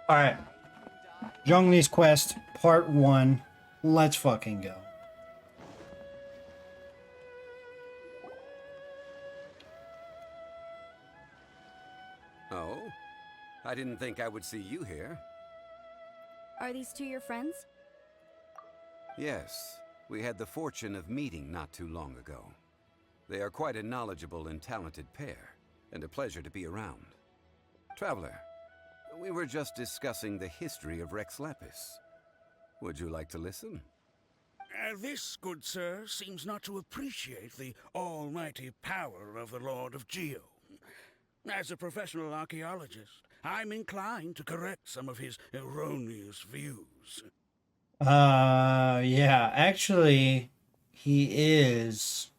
Alright. Zhongli's Quest, Part 1. Let's fucking go. Oh? I didn't think I would see you here. Are these two your friends? Yes. We had the fortune of meeting not too long ago. They are quite a knowledgeable and talented pair, and a pleasure to be around. Traveler, we were just discussing the history of Rex Lapis. Would you like to listen? This, good sir, seems not to appreciate the almighty power of the Lord of Geo. As a professional archaeologist, I'm inclined to correct some of his erroneous views. Yeah, actually, he is.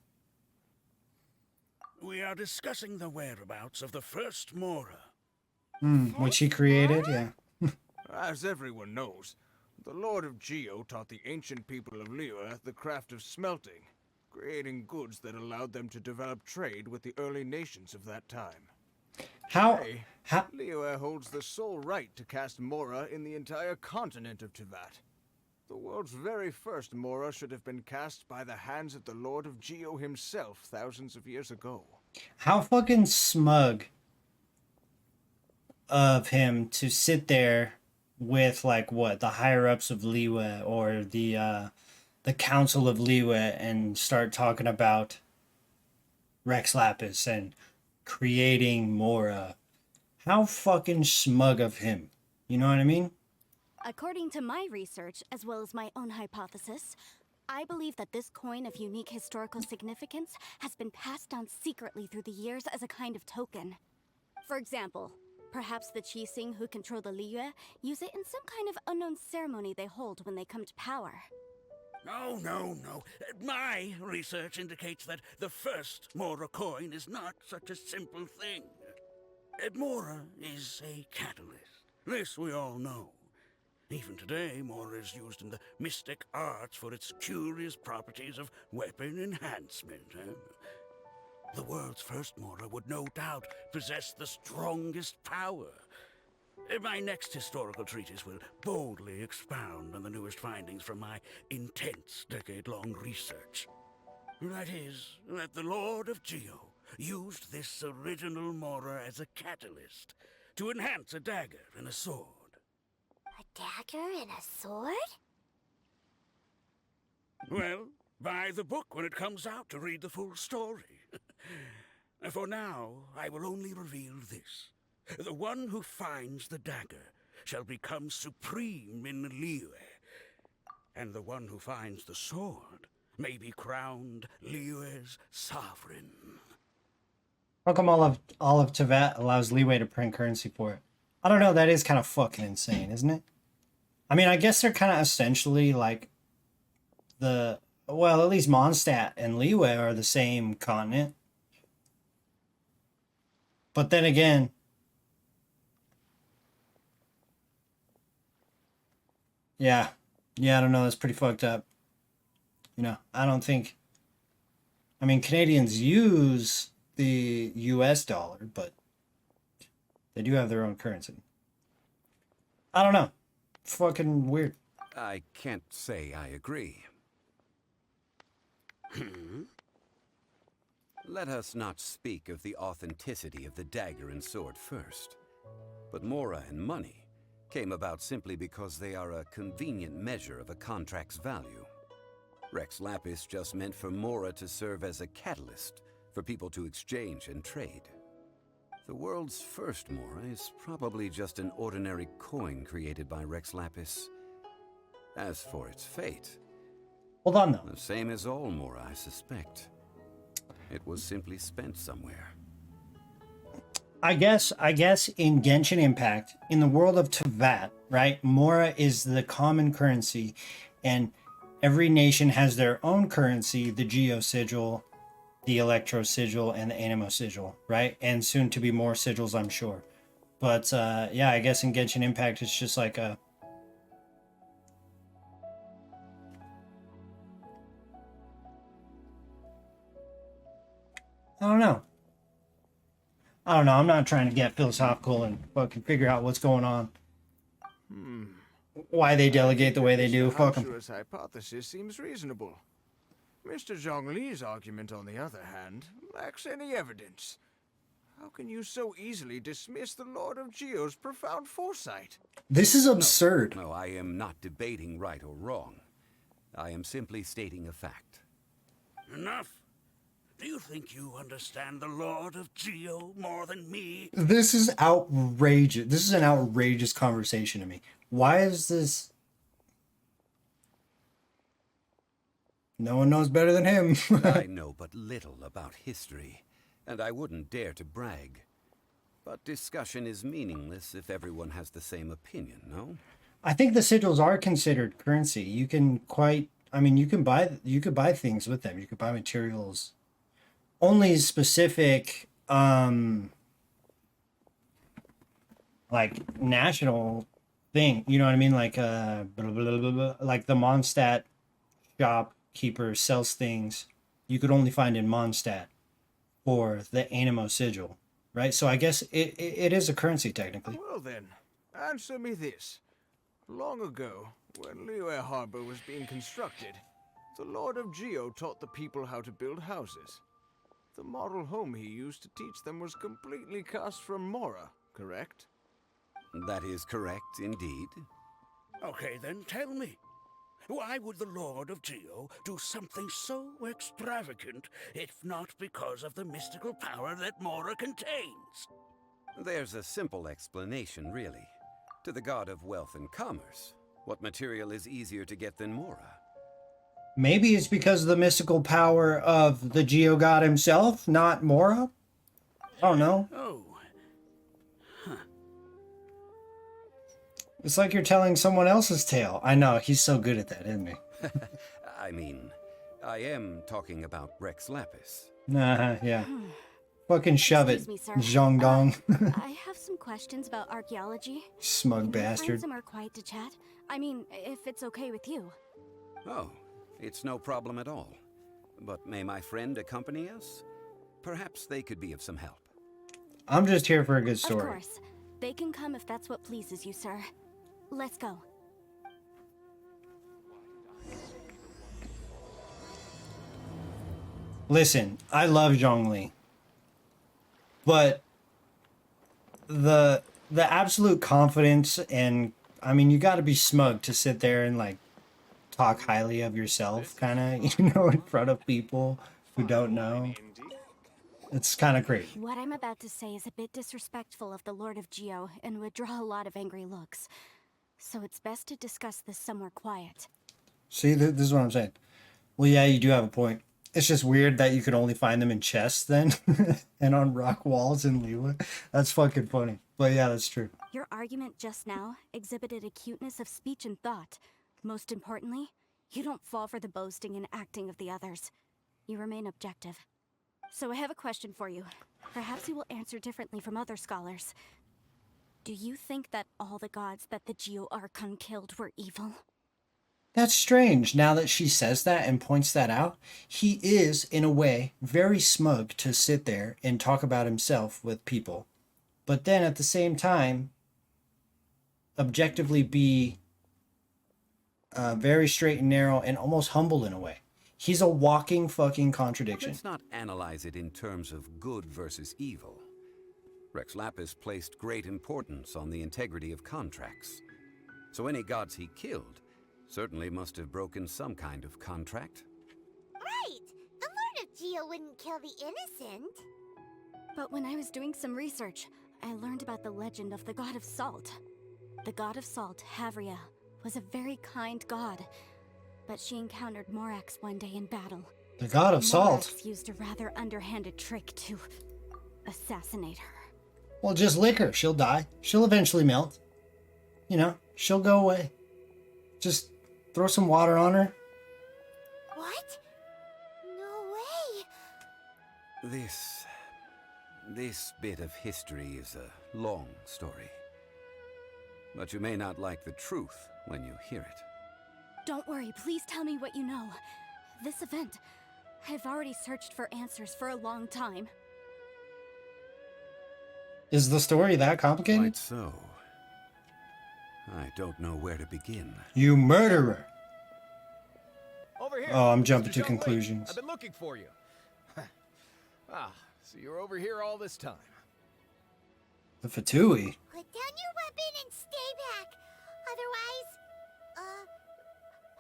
We are discussing the whereabouts of the first Mora. Which he created, yeah. As everyone knows, the Lord of Geo taught the ancient people of Liyue the craft of smelting, creating goods that allowed them to develop trade with the early nations of that time. How? Liyue holds the sole right to cast Mora in the entire continent of Teyvat. The world's very first Mora should have been cast by the hands of the Lord of Geo himself thousands of years ago. How fucking smug of him to sit there with, like, what, the higher-ups of Liyue or the Council of Liyue and start talking about Rex Lapis and creating Mora. How fucking smug of him. You know what I mean? According to my research, as well as my own hypothesis, I believe that this coin of unique historical significance has been passed down secretly through the years as a kind of token. For example, perhaps the Qixing who control the Liyue use it in some kind of unknown ceremony they hold when they come to power. No. My research indicates that the first Mora coin is not such a simple thing. Mora is a catalyst. This we all know. Even today, Mora is used in the mystic arts for its curious properties of weapon enhancement. The world's first Mora would no doubt possess the strongest power. My next historical treatise will boldly expound on the newest findings from my intense decade-long research. That is, that the Lord of Geo used this original Mora as a catalyst to enhance a dagger and a sword. A dagger and a sword? Well, buy the book when it comes out to read the full story. For now, I will only reveal this. The one who finds the dagger shall become supreme in Liyue, and the one who finds the sword may be crowned Liyue's sovereign. How come all of Teyvat allows Liyue to print currency for it? I don't know, that is kind of fucking insane, isn't it? I mean, I guess they're kind of essentially like the... Well, at least Mondstadt and Liyue are the same continent. But then again... Yeah, I don't know, that's pretty fucked up. You know, I don't think... I mean, Canadians use the US dollar, but they do have their own currency. I don't know. Fucking weird. I can't say I agree. Let us not speak of the authenticity of the dagger and sword first. But Mora and money came about simply because they are a convenient measure of a contract's value. Rex Lapis just meant for Mora to serve as a catalyst for people to exchange and trade. The world's first Mora is probably just an ordinary coin created by Rex Lapis. As for its fate... Hold on, though. The same as all Mora, I suspect. It was simply spent somewhere. I guess in Genshin Impact, in the world of Teyvat, right, Mora is the common currency, and every nation has their own currency, the Geo Sigil, the Electro Sigil, and the Animo Sigil, right? And soon to be more sigils, I'm sure. But, yeah, I guess in Genshin Impact, it's just like a... I don't know. I'm not trying to get philosophical and fucking figure out what's going on. Why they delegate the way they do? Mr. Fuck 'em. Hampshire's hypothesis seems reasonable. Mr. Zhongli's argument, on the other hand, lacks any evidence. How can you so easily dismiss the Lord of Geo's profound foresight? This is absurd. No, I am not debating right or wrong. I am simply stating a fact. Enough. Do you think you understand the Lord of Geo more than me? This is outrageous. This is an outrageous conversation to me. Why is this? No one knows better than him. I know but little about history, and I wouldn't dare to brag. But discussion is meaningless if everyone has the same opinion, no? I think the sigils are considered currency. You can I mean, you could buy things with them. You could buy materials. Only specific, like national thing. You know what I mean? Like, blah, blah, blah, blah, like the Mondstadt shopkeeper sells things you could only find in Mondstadt for the Animo sigil, right? So I guess it is a currency technically. Well then, answer me this. Long ago, when Liyue Harbor was being constructed, the Lord of Geo taught the people how to build houses. The model home he used to teach them was completely cast from Mora, correct? That is correct, indeed. Okay, then tell me. Why would the Lord of Geo do something so extravagant, if not because of the mystical power that Mora contains? There's a simple explanation, really. To the god of wealth and commerce, what material is easier to get than Mora? Maybe it's because of the mystical power of the Geo god himself, not Mora. I don't know. Oh, It's like you're telling someone else's tale. I know, he's so good at that, isn't he? I mean, I am talking about Rex Lapis. Yeah. Fucking shove it, Excuse me, sir. Zhongdong. I have some questions about archaeology. Smug Can we bastard. find somewhere quiet to chat? I mean, if it's okay with you. Oh, it's no problem at all. But may my friend accompany us? Perhaps they could be of some help. I'm just here for a good Of story. course. They can come if that's what pleases you, sir. Let's go. Listen, I love Zhongli. But the absolute confidence and I mean you gotta be smug to sit there and like talk highly of yourself kinda, in front of people who don't know. It's kinda great. What I'm about to say is a bit disrespectful of the Lord of Geo and would draw a lot of angry looks. So it's best to discuss this somewhere quiet. See, this is what I'm saying. Well, yeah, you do have a point. It's just weird that you could only find them in chests then, and on rock walls in Liyue. That's fucking funny. But yeah, that's true. Your argument just now exhibited acuteness of speech and thought. Most importantly, you don't fall for the boasting and acting of the others. You remain objective. So I have a question for you. Perhaps you will answer differently from other scholars. Do you think that all the gods that the Geo Archon killed were evil? That's strange now that she says that and points that out. He is, in a way, very smug to sit there and talk about himself with people. But then at the same time, objectively be very straight and narrow and almost humble in a way. He's a walking fucking contradiction. Let's not analyze it in terms of good versus evil. Rex Lapis placed great importance on the integrity of contracts. So any gods he killed certainly must have broken some kind of contract. Right! The Lord of Geo wouldn't kill the innocent. But when I was doing some research, I learned about the legend of the god of salt. The god of salt, Havria, was a very kind god, but she encountered Morax one day in battle. The god of salt. Morax used a rather underhanded trick to assassinate her. Well, just lick her. She'll die. She'll eventually melt. She'll go away. Just throw some water on her. What? No way! This bit of history is a long story. But you may not like the truth when you hear it. Don't worry, please tell me what you know. This event, I've already searched for answers for a long time. Is the story that complicated? Quite so. I don't know where to begin. You murderer. Over here. Oh, I'm jumping Mr. to Zhongli. conclusions. I've been looking for you. So you're over here all this time. The Fatui. Put down your weapon and stay back. Otherwise,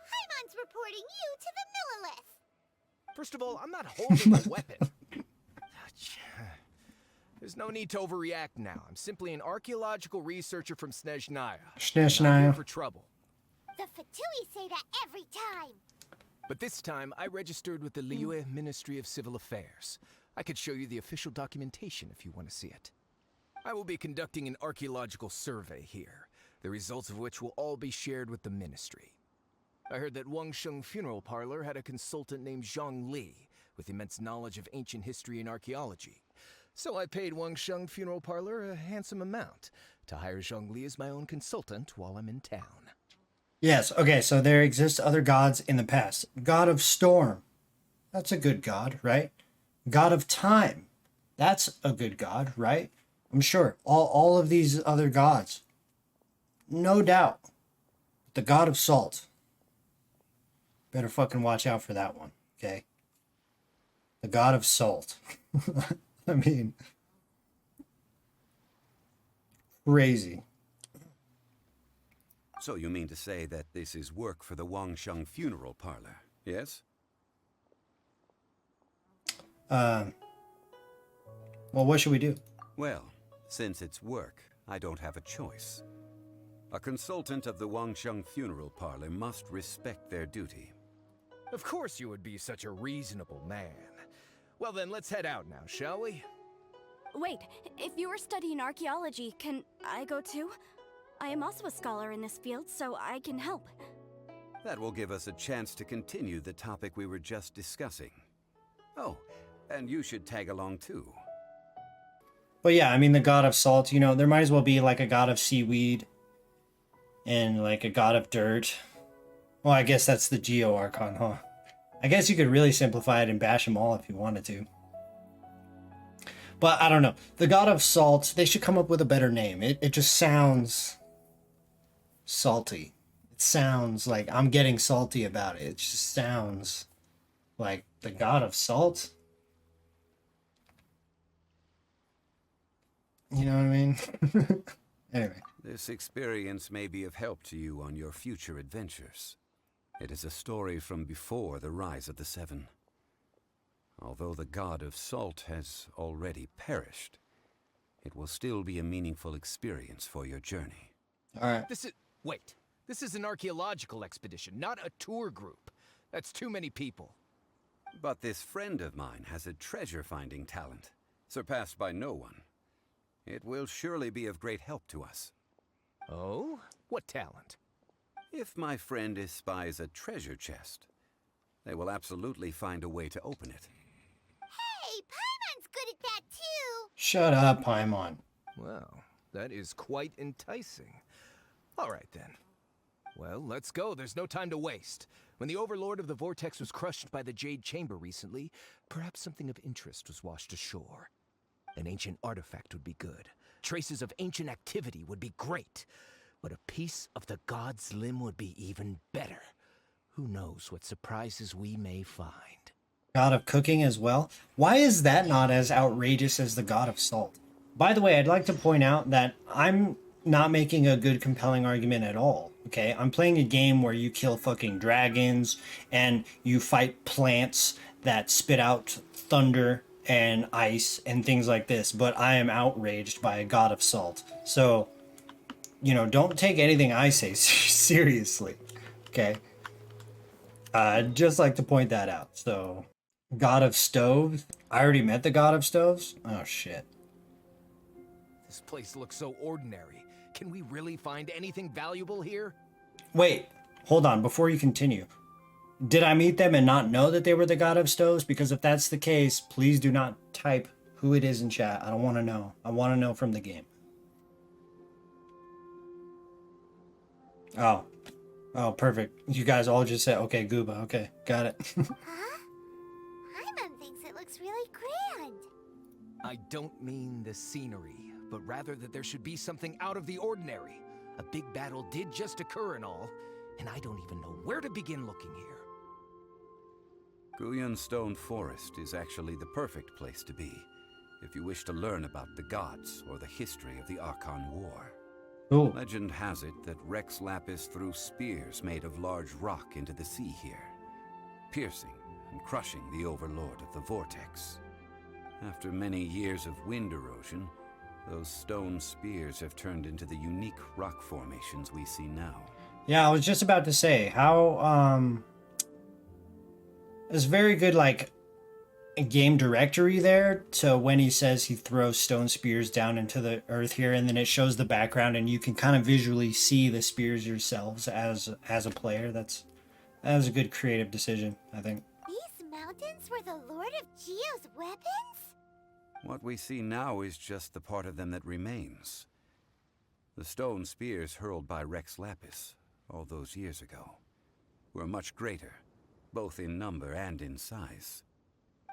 Paimon's reporting you to the Millilith. First of all, I'm not holding a weapon. There's no need to overreact now. I'm simply an archaeological researcher from Snezhnaya. Snezhnaya. Not here for trouble. The Fatui say that every time. But this time, I registered with the Liyue Ministry of Civil Affairs. I could show you the official documentation if you want to see it. I will be conducting an archaeological survey here, the results of which will all be shared with the ministry. I heard that Wangsheng Funeral Parlor had a consultant named Zhongli with immense knowledge of ancient history and archaeology. So I paid Wangsheng Funeral Parlor a handsome amount to hire Zhongli as my own consultant while I'm in town. Yes, okay, so there exist other gods in the past. God of storm. That's a good god, right? God of time. That's a good god, right? I'm sure. All of these other gods. No doubt. The god of salt. Better fucking watch out for that one, okay? The god of salt. I mean, crazy. So you mean to say that this is work for the Wangsheng Funeral Parlor, yes? Well, what should we do? Well, since it's work, I don't have a choice. A consultant of the Wangsheng Funeral Parlor must respect their duty. Of course you would be such a reasonable man. Well then, let's head out now, shall we? Wait, if you are studying archaeology, can I go too? I am also a scholar in this field, so I can help. That will give us a chance to continue the topic we were just discussing. Oh, and you should tag along too. But yeah, I mean, the god of salt, you know, there might as well be like a god of seaweed and like a god of dirt. Well, I guess that's the Geo Archon, huh? I guess you could really simplify it and bash them all if you wanted to. But I don't know. The god of salt, they should come up with a better name. It just sounds salty. It sounds like I'm getting salty about it. It just sounds like the god of salt. You know what I mean? Anyway. This experience may be of help to you on your future adventures. It is a story from before the rise of the Seven. Although the god of salt has already perished, it will still be a meaningful experience for your journey. All right. Wait. This is an archaeological expedition, not a tour group. That's too many people. But this friend of mine has a treasure-finding talent, surpassed by no one. It will surely be of great help to us. Oh? What talent? If my friend espies a treasure chest, they will absolutely find a way to open it. Hey, Paimon's good at that too. Shut up, Paimon. Well, that is quite enticing. All right, then. Well, let's go. There's no time to waste. When the Overlord of the Vortex was crushed by the Jade Chamber recently, perhaps something of interest was washed ashore. An ancient artifact would be good. Traces of ancient activity would be great. But a piece of the god's limb would be even better. Who knows what surprises we may find. God of cooking as well? Why is that not as outrageous as the god of salt? By the way, I'd like to point out that I'm not making a good compelling argument at all. Okay, I'm playing a game where you kill fucking dragons and you fight plants that spit out thunder and ice and things like this, but I am outraged by a god of salt. So, you know, don't take anything I say seriously, okay? I'd just like to point that out. So, god of stoves. I already met the god of stoves. Oh, shit. This place looks so ordinary. Can we really find anything valuable here? Wait, hold on. Before you continue, did I meet them and not know that they were the god of stoves? Because if that's the case, please do not type who it is in chat. I don't want to know. I want to know from the game. Oh. Oh, perfect. You guys all just said, okay, Gooba. Okay, got it. Huh? Paimon thinks it looks really grand. I don't mean the scenery, but rather that there should be something out of the ordinary. A big battle did just occur and all, and I don't even know where to begin looking here. Guyun Stone Forest is actually the perfect place to be if you wish to learn about the gods or the history of the Archon War. Cool. Legend has it that Rex Lapis threw spears made of large rock into the sea here, piercing and crushing the Overlord of the Vortex. After many years of wind erosion, those stone spears have turned into the unique rock formations we see now. Yeah, I was just about to say how there's very good like game directory there to when he says he throws stone spears down into the earth here, and then it shows the background and you can kind of visually see the spears yourselves as a player. That was a good creative decision, I think. These mountains were the Lord of Geo's weapons? What we see now is just the part of them that remains. The stone spears hurled by Rex Lapis all those years ago were much greater, both in number and in size.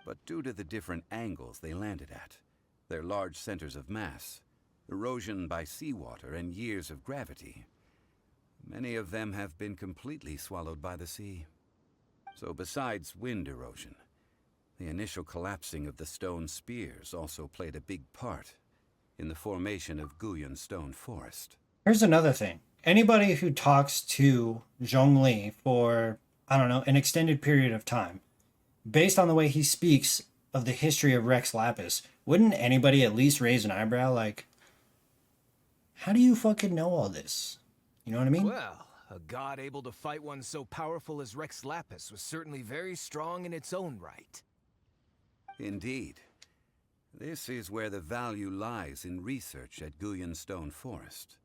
But due to the different angles they landed at, their large centers of mass, erosion by seawater, and years of gravity, many of them have been completely swallowed by the sea. So besides wind erosion, the initial collapsing of the stone spears also played a big part in the formation of Guyun Stone Forest. Here's another thing. Anybody who talks to Zhongli for, I don't know, an extended period of time, based on the way he speaks of the history of Rex Lapis, wouldn't anybody at least raise an eyebrow like, how do you fucking know all this? You know what I mean? Well, a god able to fight one so powerful as Rex Lapis was certainly very strong in its own right. Indeed. This is where the value lies in research at Guyun Stone Forest.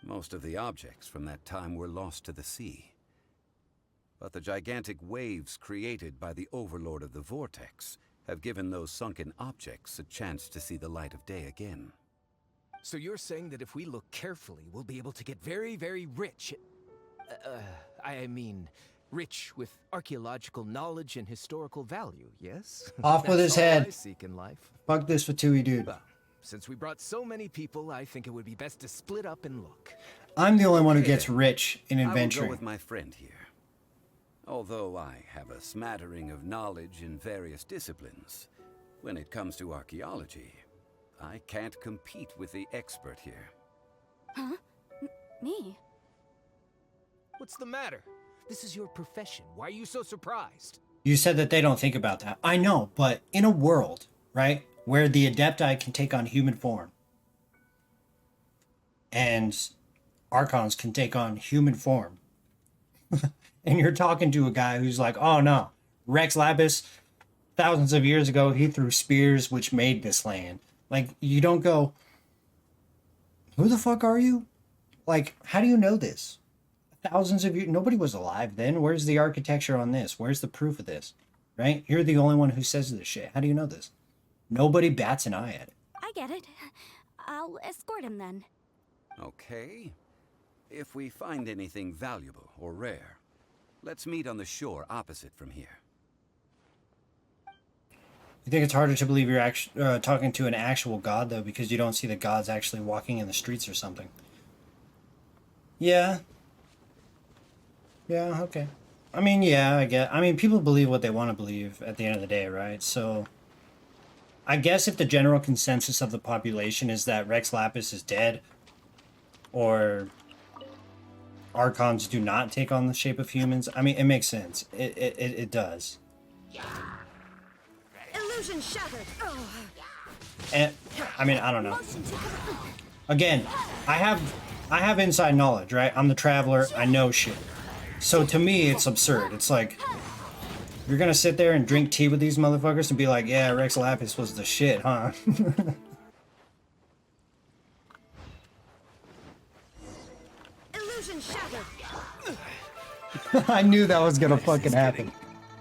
Most of the objects from that time were lost to the sea. But the gigantic waves created by the Overlord of the Vortex have given those sunken objects a chance to see the light of day again. So you're saying that if we look carefully, we'll be able to get very, very rich. I mean, rich with archaeological knowledge and historical value, yes? Off with his That's all head. I seek in life. Fuck this Fatui dude. Well, since we brought so many people, I think it would be best to split up and look. I'm the only one who gets rich in I will adventuring. go with my friend here. Although I have a smattering of knowledge in various disciplines, when it comes to archaeology, I can't compete with the expert here. Huh? Me? What's the matter? This is your profession. Why are you so surprised? You said that they don't think about that. I know, but in a world, right, where the Adepti can take on human form, and Archons can take on human form, and you're talking to a guy who's like, oh no, Rex Lapis, thousands of years ago, he threw spears which made this land. Like, you don't go, who the fuck are you? Like, how do you know this? Thousands of years, nobody was alive then. Where's the architecture on this? Where's the proof of this? Right? You're the only one who says this shit. How do you know this? Nobody bats an eye at it. I get it. I'll escort him then. Okay. If we find anything valuable or rare, let's meet on the shore opposite from here. You think it's harder to believe you're talking to an actual god, though, because you don't see the gods actually walking in the streets or something. Yeah. Yeah, okay. I mean, yeah, I mean, people believe what they want to believe at the end of the day, right? So, I guess if the general consensus of the population is that Rex Lapis is dead, or Archons do not take on the shape of humans, I mean, it makes sense. It does. Illusion shattered. And, I mean, I don't know. Again, I have inside knowledge, right? I'm the traveler. I know shit. So to me, it's absurd. It's like, you're gonna sit there and drink tea with these motherfuckers and be like, yeah, Rex Lapis was the shit, huh? Illusion shattered. I knew that was gonna fucking happen.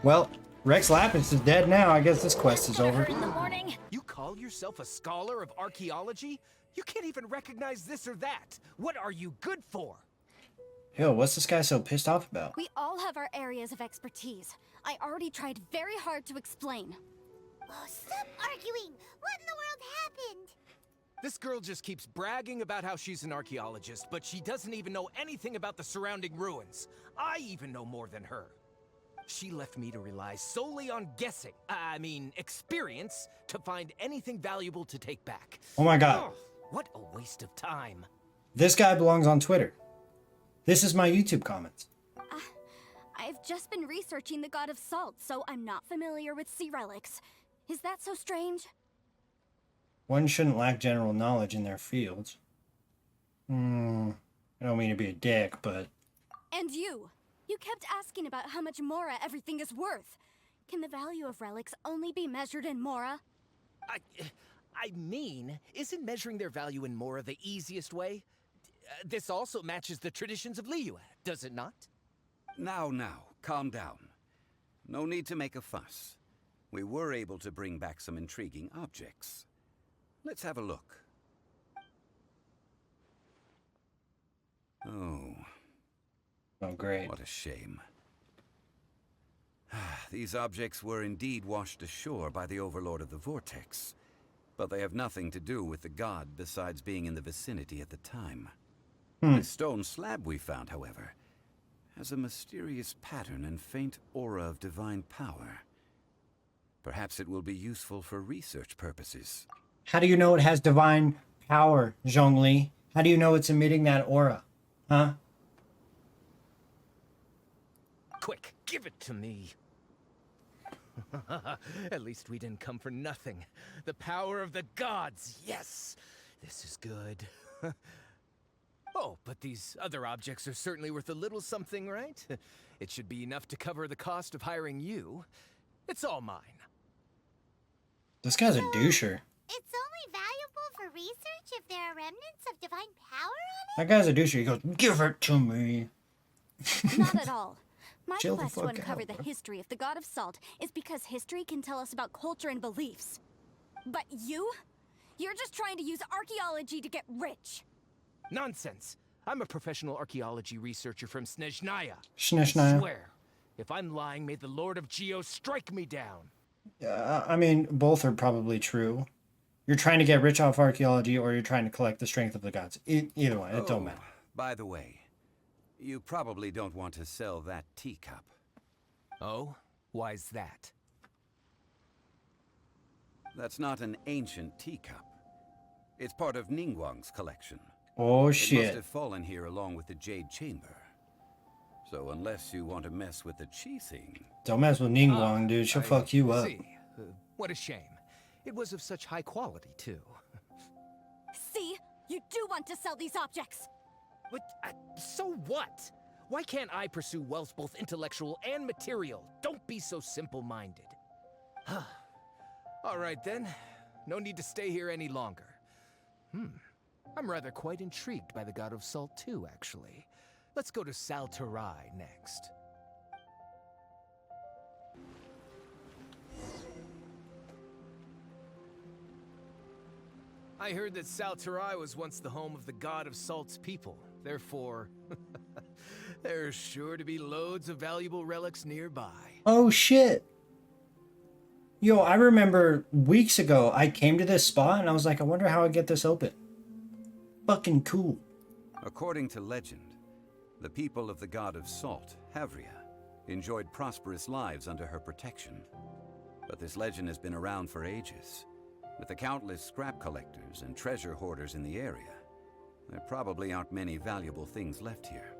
Well, Rex Lapis is dead now. I guess this quest is over. In the morning. You call yourself a scholar of archaeology? You can't even recognize this or that. What are you good for? Yo, what's this guy so pissed off about? We all have our areas of expertise. I already tried very hard to explain. Oh, stop arguing! What in the world happened? This girl just keeps bragging about how she's an archaeologist, but she doesn't even know anything about the surrounding ruins. I even know more than her. She left me to rely solely on guessing, experience, to find anything valuable to take back. Oh my god. Ugh, what a waste of time. This guy belongs on Twitter. This is my YouTube comments. I've just been researching the god of salt, so I'm not familiar with sea relics. Is that so strange? One shouldn't lack general knowledge in their fields. I don't mean to be a dick, but... And you kept asking about how much Mora everything is worth. Can the value of relics only be measured in Mora? Isn't measuring their value in Mora the easiest way? This also matches the traditions of Liyue, does it not? Now, calm down. No need to make a fuss. We were able to bring back some intriguing objects. Let's have a look. Oh, great. what a shame. These objects were indeed washed ashore by the Overlord of the Vortex, but they have nothing to do with the god besides being in the vicinity at the time. The stone slab we found, however, has a mysterious pattern and faint aura of divine power. Perhaps it will be useful for research purposes. How do you know it has divine power, Zhongli? How do you know it's emitting that aura? Huh? Quick, give it to me. At least we didn't come for nothing. The power of the gods, yes! This is good. Oh, but these other objects are certainly worth a little something, right? It should be enough to cover the cost of hiring you. It's all mine. This guy's a doucher. It's only valuable for research if there are remnants of divine power on That guy's a doucher. He goes, give it to me. Not at all. My Chill the quest to fuck uncover out, the bro. history of the god of salt is because history can tell us about culture and beliefs. But you're just trying to use archaeology to get rich. Nonsense. I'm a professional archaeology researcher from Snezhnaya. Snezhnaya. Swear, if I'm lying, may the Lord of Geo strike me down. I mean, both are probably true. You're trying to get rich off archaeology, or you're trying to collect the strength of the gods. Either way, it don't matter. By the way, you probably don't want to sell that teacup. Oh? Why's that? That's not an ancient teacup. It's part of Ningguang's collection. Oh It must shit. have fallen here along with the Jade Chamber. So unless you want to mess with the Qi thing... Don't mess with Ningguang, dude. She'll I fuck you up. See. What a shame. It was of such high quality, too. See? You do want to sell these objects. But, so what? Why can't I pursue wealth both intellectual and material? Don't be so simple-minded. All right, then. No need to stay here any longer. I'm rather quite intrigued by the God of Salt, too, actually. Let's go to Saltarai next. I heard that Saltarai was once the home of the God of Salt's people. Therefore, there's sure to be loads of valuable relics nearby. Oh shit. Yo, I remember weeks ago I came to this spot and I was like, I wonder how I get this open. Fucking cool. According to legend, the people of the god of salt, Havria, enjoyed prosperous lives under her protection. But this legend has been around for ages. With the countless scrap collectors and treasure hoarders in the area, there probably aren't many valuable things left here.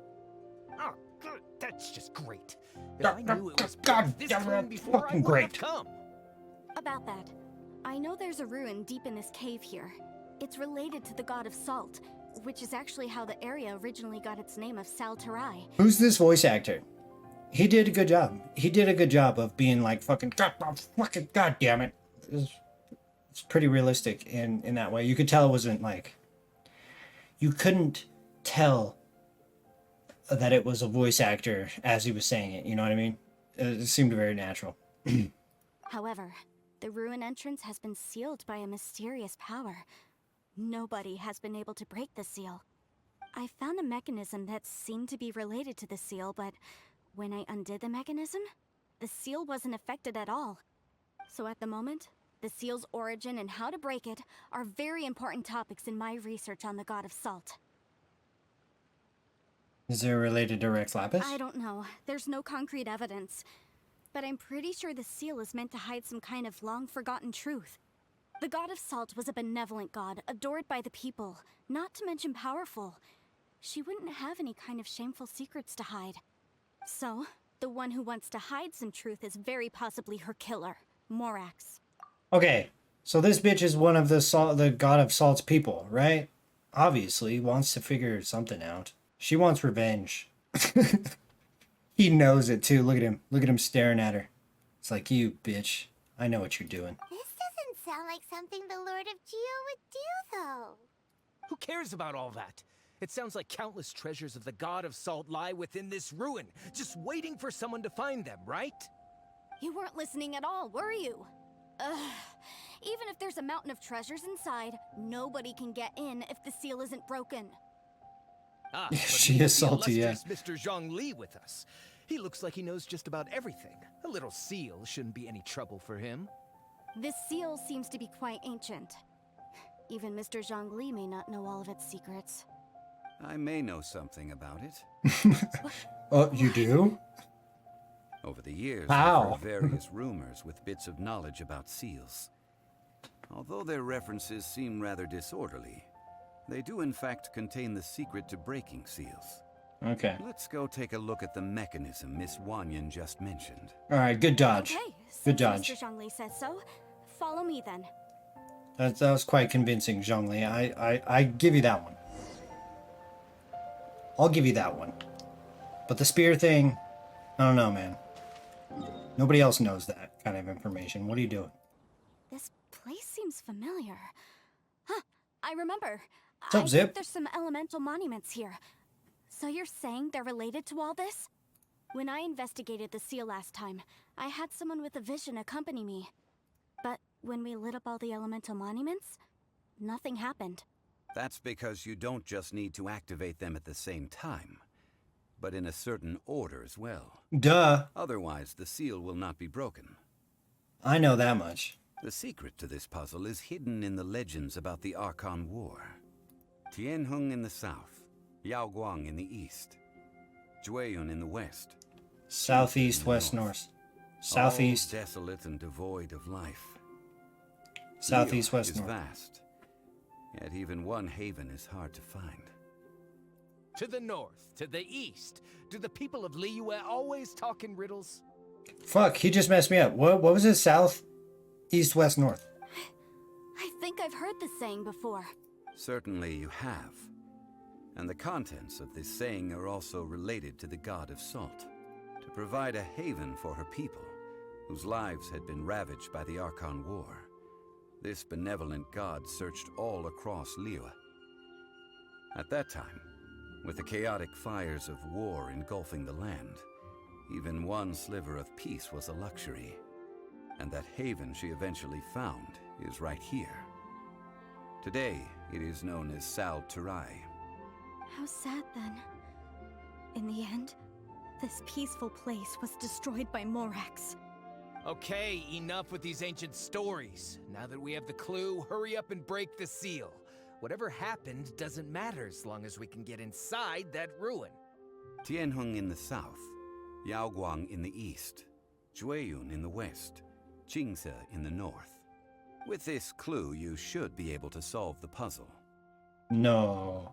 Oh, good. That's just great. If I knew it was God this damn long it, before, I fucking would have great. come. About that, I know there's a ruin deep in this cave here. It's related to the god of salt, which is actually how the area originally got its name of Saltarai. Who's this voice actor? He did a good job. He did a good job of being like fucking God damn it. It's pretty realistic in that way. You could tell it wasn't like, you couldn't tell that it was a voice actor as he was saying it. You know what I mean? It seemed very natural. However, the ruin entrance has been sealed by a mysterious power. Nobody has been able to break the seal. I found a mechanism that seemed to be related to the seal, but when I undid the mechanism, the seal wasn't affected at all. So at the moment, The seal's origin and how to break it are very important topics in my research on the god of salt. Is it related to Rex Lapis? I don't know. There's no concrete evidence. But I'm pretty sure the seal is meant to hide some kind of long-forgotten truth. The god of salt was a benevolent god, adored by the people, not to mention powerful. She wouldn't have any kind of shameful secrets to hide. So, the one who wants to hide some truth is very possibly her killer, Morax. Okay, so this bitch is one of the god of salt's people, right? Obviously, wants to figure something out. She wants revenge. He knows it too. Look at him. Look at him staring at her. It's like, you bitch. I know what you're doing. This doesn't sound like something the Lord of Geo would do, though. Who cares about all that? It sounds like countless treasures of the god of salt lie within this ruin, just waiting for someone to find them, right? You weren't listening at all, were you? Ugh. Even if there's a mountain of treasures inside, nobody can get in if the seal isn't broken. Ah, but She we have is salty, the yeah. illustrious Mr. Zhongli with us. He looks like he knows just about everything. A little seal shouldn't be any trouble for him. This seal seems to be quite ancient. Even Mr. Zhongli may not know all of its secrets. I may know something about it. Oh, you do? Over the years, How? I've heard various rumors with bits of knowledge about seals. Although their references seem rather disorderly, they do in fact contain the secret to breaking seals. Okay. Let's go take a look at the mechanism Miss Wanyan just mentioned. All right, good dodge. Okay, Good since dodge. Mr. Zhongli says so, follow me then. That was quite convincing, Zhongli. I give you that one. I'll give you that one. But the spear thing, I don't know, man. Nobody else knows that kind of information. What are you doing? This place seems familiar. Huh, I remember. What's up, I Zip? think there's some elemental monuments here. So you're saying they're related to all this? When I investigated the seal last time, I had someone with a vision accompany me. But when we lit up all the elemental monuments, nothing happened. That's because you don't just need to activate them at the same time, but in a certain order as well. Duh. Otherwise, the seal will not be broken. I know that much. The secret to this puzzle is hidden in the legends about the Archon War. Tianheng in the south, Yaoguang in the east, Jueyun in the west. Southeast, in the west, north. Southeast, All desolate and devoid of life. southeast, Liyue west, is north. vast, yet even one haven is hard to find. To the north, to the east. Do the people of Liyue always talk in riddles? Fuck, he just messed me up. What was it? South, east, west, north. I think I've heard this saying before. Certainly you have. And the contents of this saying are also related to the god of salt, to provide a haven for her people, whose lives had been ravaged by the Archon War. This benevolent god searched all across Liyue. At that time, with the chaotic fires of war engulfing the land, even one sliver of peace was a luxury. And that haven she eventually found is right here. Today, it is known as Sal Turai. How sad then. In the end, this peaceful place was destroyed by Morax. Okay, enough with these ancient stories. Now that we have the clue, hurry up and break the seal. Whatever happened doesn't matter as long as we can get inside that ruin. Tianheng in the south, Yaoguang in the east, Jueyun in the west, Jingze in the north. With this clue, you should be able to solve the puzzle. No.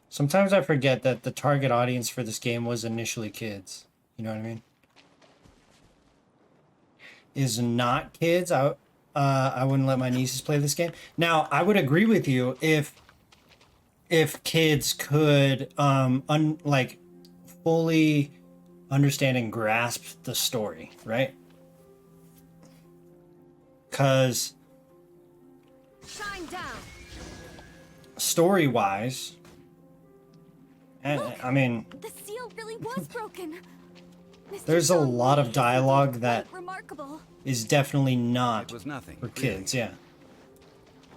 Sometimes I forget that the target audience for this game was initially kids. You know what I mean? Is not kids. I wouldn't let my nieces play this game. Now, I would agree with you if kids could like fully understand and grasp the story, right? Cuz Shine down. story-wise, I mean, The seal really was broken. Mr. there's a Zhongli lot of is dialogue quite that remarkable. is definitely not It was nothing, for really. kids, yeah.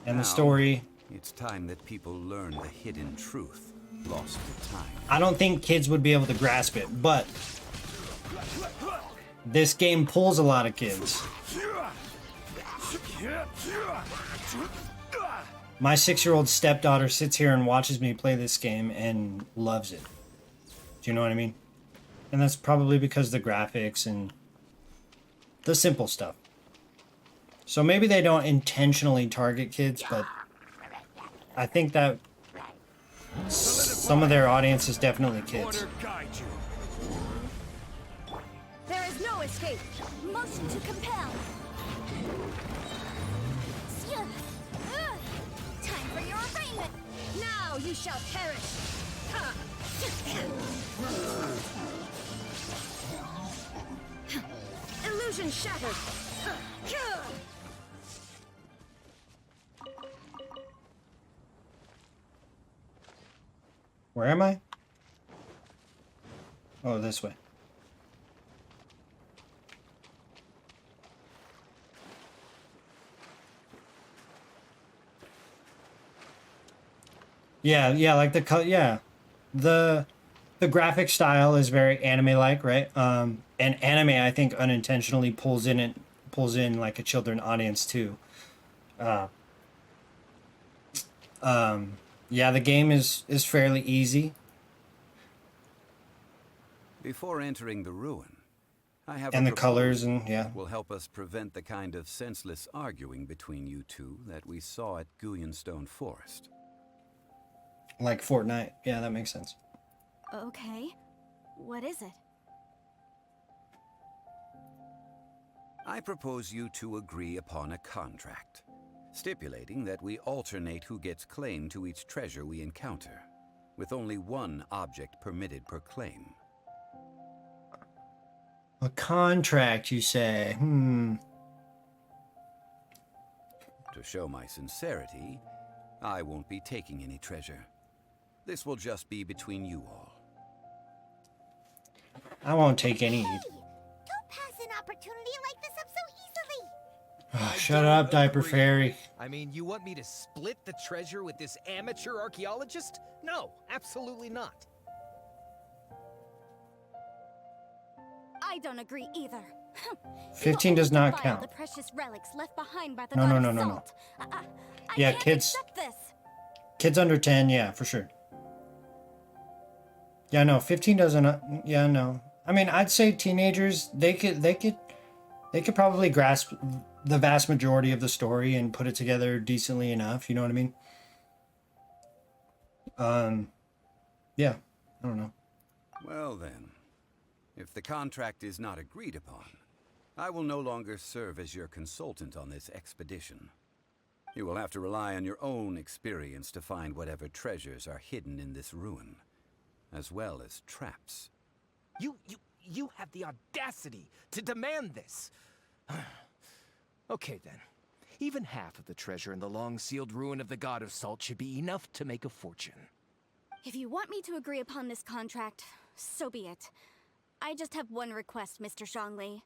And the Now, story, It's time that people learn the hidden truth, lost to time. I don't think kids would be able to grasp it, but this game pulls a lot of kids. My 6-year-old stepdaughter sits here and watches me play this game and loves it. Do you know what I mean? And that's probably because the graphics and the simple stuff. So maybe they don't intentionally target kids, but I think that some of their audience is definitely kids. There is no escape. Motion to compel. Time for your arraignment. Now you shall perish. Illusion shattered. Where am I? Oh, this way. Yeah, like the graphic style is very anime-like, right? And anime, I think, unintentionally pulls in like a children audience too. Yeah, the game is fairly easy. Before entering the ruin, I have And a the colors proposal and, yeah. that will help us prevent the kind of senseless arguing between you two that we saw at Guyonstone Forest. Like Fortnite. Yeah, that makes sense. Okay. What is it? I propose you two agree upon a contract, stipulating that we alternate who gets claim to each treasure we encounter, with only one object permitted per claim. A contract, you say? To show my sincerity, I won't be taking any treasure. This will just be between you all. I won't take any. Don't pass an opportunity like this up so easily. Oh, shut up, Diaper Agree. Fairy. I mean, you want me to split the treasure with this amateur archaeologist? No, absolutely not. I don't agree either. 15 You does only not defile count. the precious relics left behind by the No, god no, of no, no, no. salt. I Yeah, can't kids- accept this. Kids under 10, yeah, for sure. Yeah, no, 15 doesn't. Yeah, no. I mean, I'd say teenagers, they could probably grasp the vast majority of the story and put it together decently enough. You know what I mean? Yeah, I don't know. Well then, if the contract is not agreed upon, I will no longer serve as your consultant on this expedition. You will have to rely on your own experience to find whatever treasures are hidden in this ruin, as well as traps. You have the audacity to demand this. Okay then. Even half of the treasure in the long-sealed ruin of the God of Salt should be enough to make a fortune. If you want me to agree upon this contract, so be it. I just have one request, Mr. Zhongli.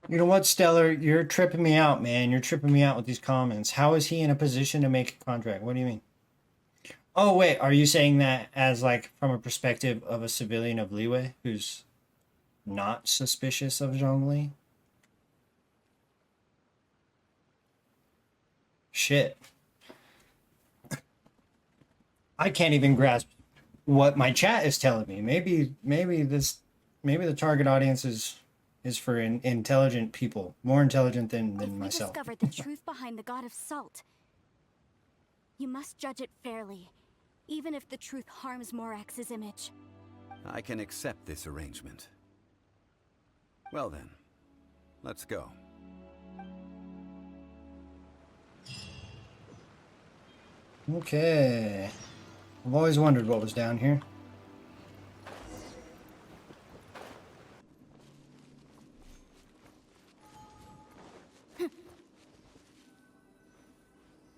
You know what, Stellar? You're tripping me out, man. You're tripping me out with these comments. How is he in a position to make a contract? What do you mean? Oh, wait. Are you saying that as, like, from a perspective of a civilian of Liyue who's not suspicious of Zhongli? Shit. I can't even grasp what my chat is telling me. Maybe the target audience is for intelligent people, more intelligent than If we myself. discovered the truth behind the god of salt, you must judge it fairly, even if the truth harms Morax's image. I can accept this arrangement. Well then, let's go. Okay. I've always wondered what was down here.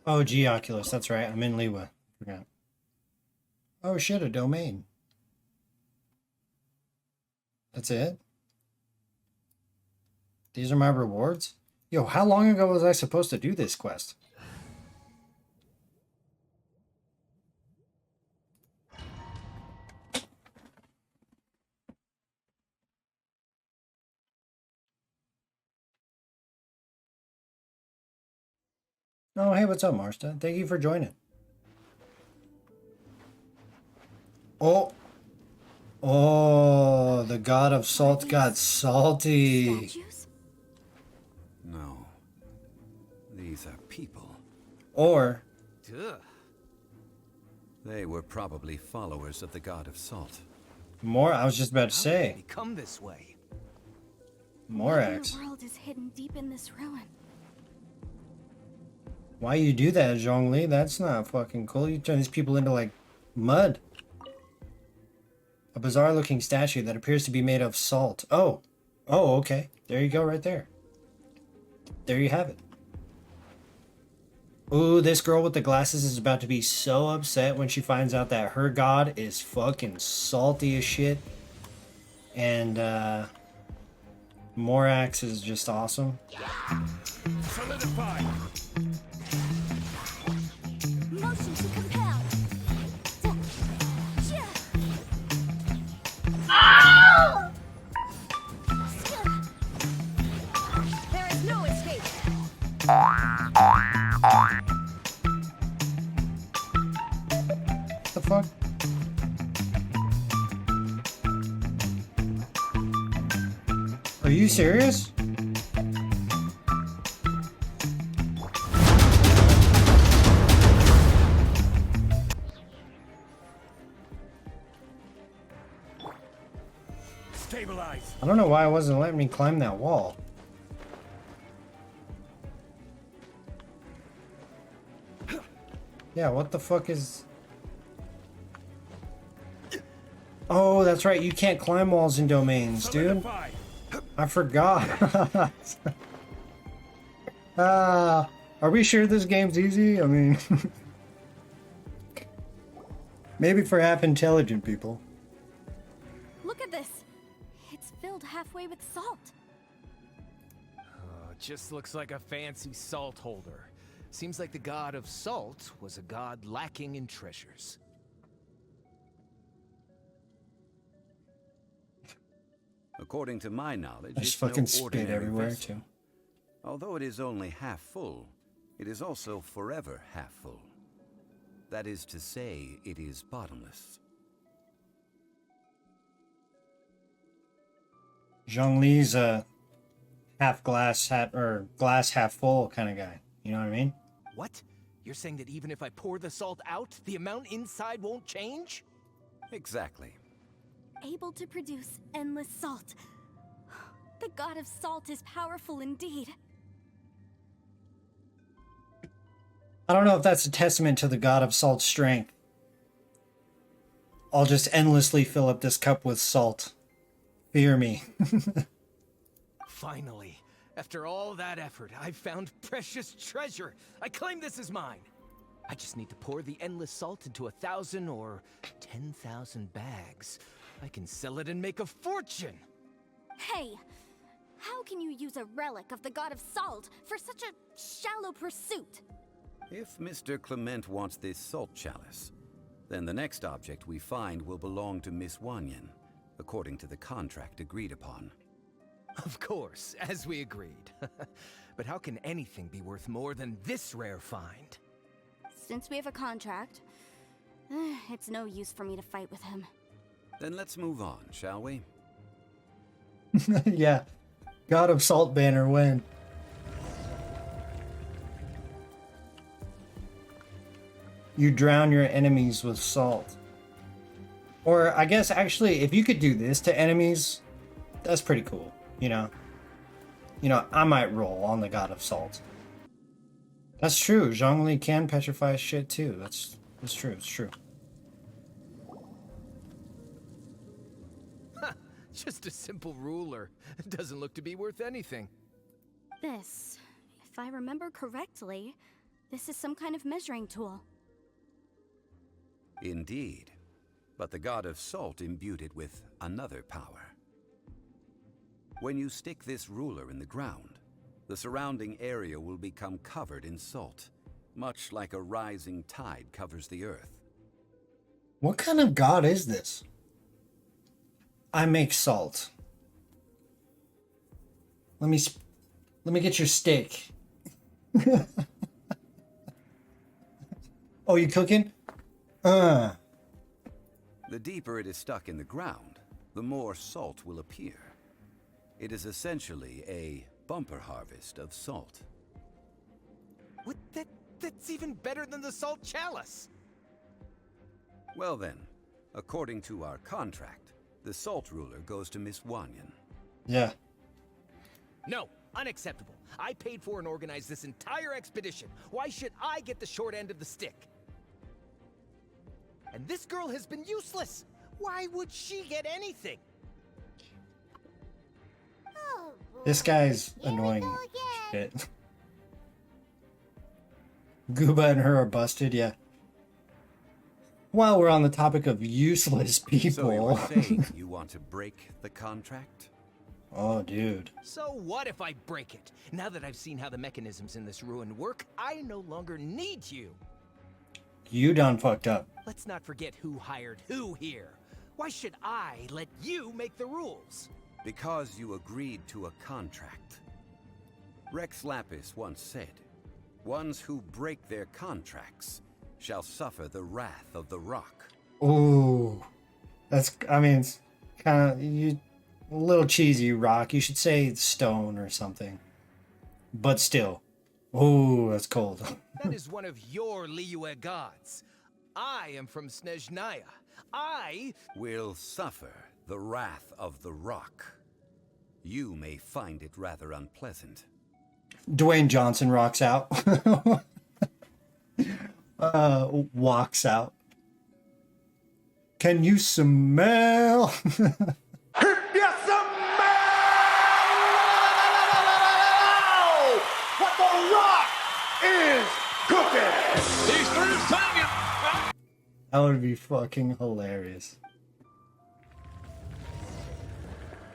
Oh, gee, Oculus. That's right. I'm in Liyue. Forgot. Oh, shit, a domain. That's it? These are my rewards? Yo, how long ago was I supposed to do this quest? Oh, hey, what's up, Marsta? Thank you for joining. Oh. Oh, the god of salt got salty. Statues? No. These are people. Or, Ugh. They were probably followers of the god of salt. more, I was just about to How did it say, become this way? What in Morax. the world is hidden deep in this ruin? Why you do that, Zhongli? That's not fucking cool. You turn these people into, like, mud. A bizarre-looking statue that appears to be made of salt. Oh. Oh, okay. There you go, right there. There you have it. Ooh, this girl with the glasses is about to be so upset when she finds out that her god is fucking salty as shit. And, Morax is just awesome. Solidify! Motion to compel. There is no escape. What the fuck? Are you serious? Stabilize! I don't know why it wasn't letting me climb that wall. Yeah, what the fuck is... Oh, that's right. You can't climb walls in domains, dude. Solidify! I forgot. Are we sure this game's easy? I mean... maybe for half intelligent people. Look at this. It's filled halfway with salt. Oh, it just looks like a fancy salt holder. Seems like the god of salt was a god lacking in treasures. According to my knowledge, I just it's no fucking spit ordinary everywhere, vessel. too. Although it is only half full, it is also forever half full. That is to say, it is bottomless. Zhongli's a half glass, glass half full kind of guy. You know what I mean? What? You're saying that even if I pour the salt out, the amount inside won't change? Exactly. Able to produce endless salt. The god of salt is powerful indeed. I don't know if that's a testament to the god of salt's strength. I'll just endlessly fill up this cup with salt. Fear me. Finally, after all that effort, I've found precious treasure. I claim this as mine. I just need to pour the endless salt into 1,000 or 10,000 bags. I can sell it and make a fortune. Hey, how can you use a relic of the god of salt for such a shallow pursuit? If Mr. Clement wants this salt chalice, then the next object we find will belong to Miss Wanyan, according to the contract agreed upon. Of course, as we agreed. But how can anything be worth more than this rare find? Since we have a contract, it's no use for me to fight with him. Then let's move on, shall we? Yeah. God of Salt banner win. You drown your enemies with salt. Or I guess actually if you could do this to enemies, that's pretty cool, you know. You know, I might roll on the God of Salt. That's true. Zhongli can petrify shit too. That's true. It's true. Just a simple ruler. It doesn't look to be worth anything. This, if I remember correctly, this is some kind of measuring tool. Indeed. But the god of salt imbued it with another power. When you stick this ruler in the ground, the surrounding area will become covered in salt, much like a rising tide covers the earth. What kind of god is this? I make salt. Let me get your steak. Oh, you cooking? The deeper it is stuck in the ground, the more salt will appear. It is essentially a bumper harvest of salt. What? That's even better than the salt chalice. Well then, according to our contract, the salt ruler goes to Miss Wanyan. Yeah. No, unacceptable. I paid for and organized this entire expedition. Why should I get the short end of the stick? And this girl has been useless. Why would she get anything? Oh, boy. This guy's Here we annoying. go again. Shit. Gooba and her are busted, yeah. While we're on the topic of useless people. So you were saying you want to break the contract? Oh, dude. So what if I break it? Now that I've seen how the mechanisms in this ruin work, I no longer need you. You done fucked up. Let's not forget who hired who here. Why should I let you make the rules? Because you agreed to a contract. Rex Lapis once said, ones who break their contracts shall suffer the wrath of the rock. Ooh. That's, I mean, it's kind of, a little cheesy, Rock. You should say stone or something. But still. Ooh, that's cold. That is one of your Liyue gods. I am from Snezhnaya. I Will suffer the wrath of the rock. You may find it rather unpleasant. Dwayne Johnson rocks out. Walks out. Can you smell? What the rock is cooking! He's through his tongue. That would be fucking hilarious.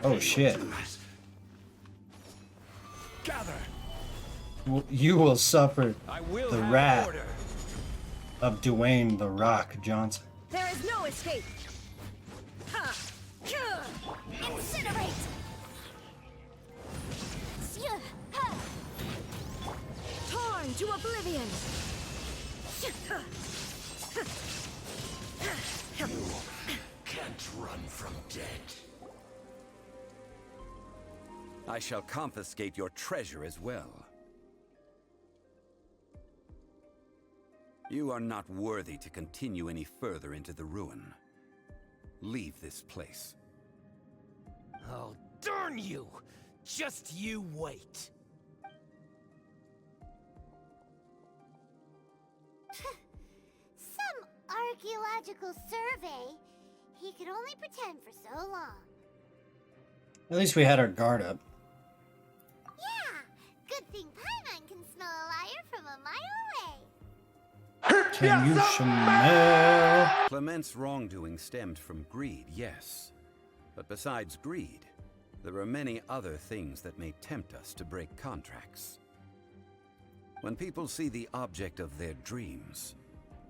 Oh shit. Gather! You will suffer I will the have wrath order. of Dwayne the Rock Johnson. There is no escape. Ha! Incinerate! Sya! Ha! Torn to oblivion! Can't run from dead. I shall confiscate your treasure as well. You are not worthy to continue any further into the ruin. Leave this place. Oh, darn you! Just you wait. Some archaeological survey. He could only pretend for so long. At least we had our guard up. Yeah, good thing Paimon can smell a liar from a mile away. Can you smell? Clement's wrongdoing stemmed from greed, yes. But besides greed, there are many other things that may tempt us to break contracts. When people see the object of their dreams,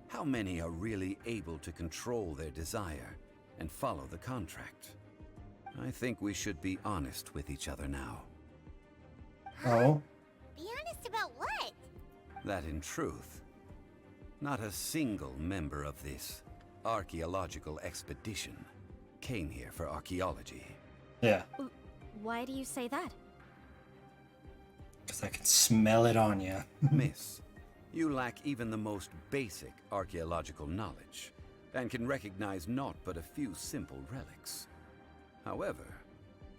how many are really able to control their desire and follow the contract? I think we should be honest with each other now. Oh, Be honest about what? That in truth, not a single member of this archaeological expedition came here for archaeology. yeah. Why do you say that? Because I can smell it on you. Miss, you lack even the most basic archaeological knowledge, and can recognize naught but a few simple relics. However,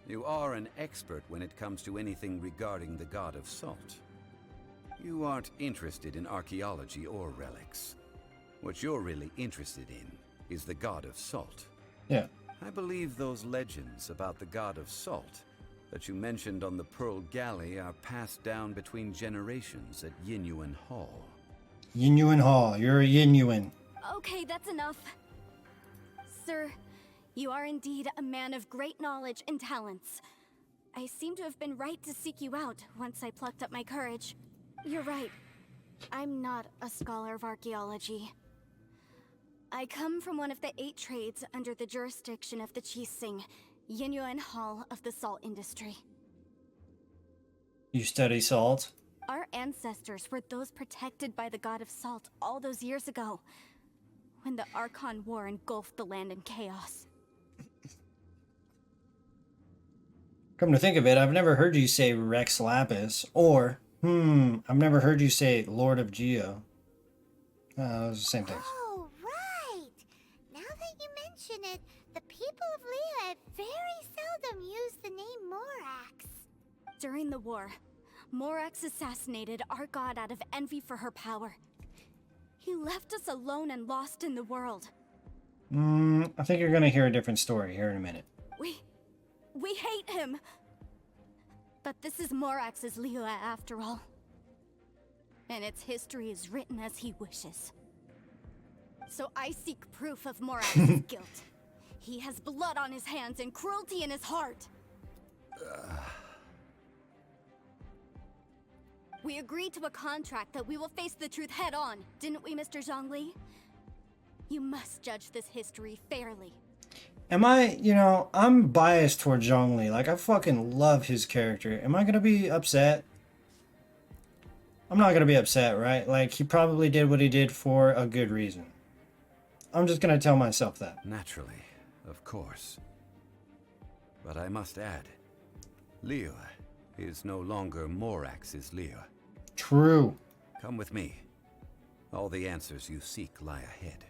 you are an expert when it comes to anything regarding the god of salt. You aren't interested in archaeology or relics. What you're really interested in is the god of salt. Yeah. I believe those legends about the god of salt that you mentioned on the Pearl Galley are passed down between generations at Yinyuan Hall. Yinyuan Hall. You're a Yinyuan. Okay, that's enough. Sir, you are indeed a man of great knowledge and talents. I seem to have been right to seek you out once I plucked up my courage. You're right. I'm not a scholar of archaeology. I come from one of the 8 trades under the jurisdiction of the Qixing, Yinyuan Hall of the salt industry. You study salt? Our ancestors were those protected by the god of salt all those years ago, when the Archon War engulfed the land in chaos. Come to think of it, I've never heard you say Rex Lapis, or, I've never heard you say Lord of Geo. Those are the same things. Oh, right! Now that you mention it, the people of Liyue very seldom use the name Morax. During the war, Morax assassinated our god out of envy for her power. He left us alone and lost in the world. I think you're gonna hear a different story here in a minute. We hate him! But this is Morax's Liyue after all. And its history is written as he wishes. So I seek proof of Morax's guilt. He has blood on his hands and cruelty in his heart. We agreed to a contract that we will face the truth head on, didn't we, Mr. Zhongli? You must judge this history fairly. Am I, I'm biased towards Zhongli. Like, I fucking love his character. Am I gonna be upset? I'm not gonna be upset, right? Like, he probably did what he did for a good reason. I'm just gonna tell myself that. Naturally, of course. But I must add, Liyue is no longer Morax's Liyue. True. Come with me. All the answers you seek lie ahead.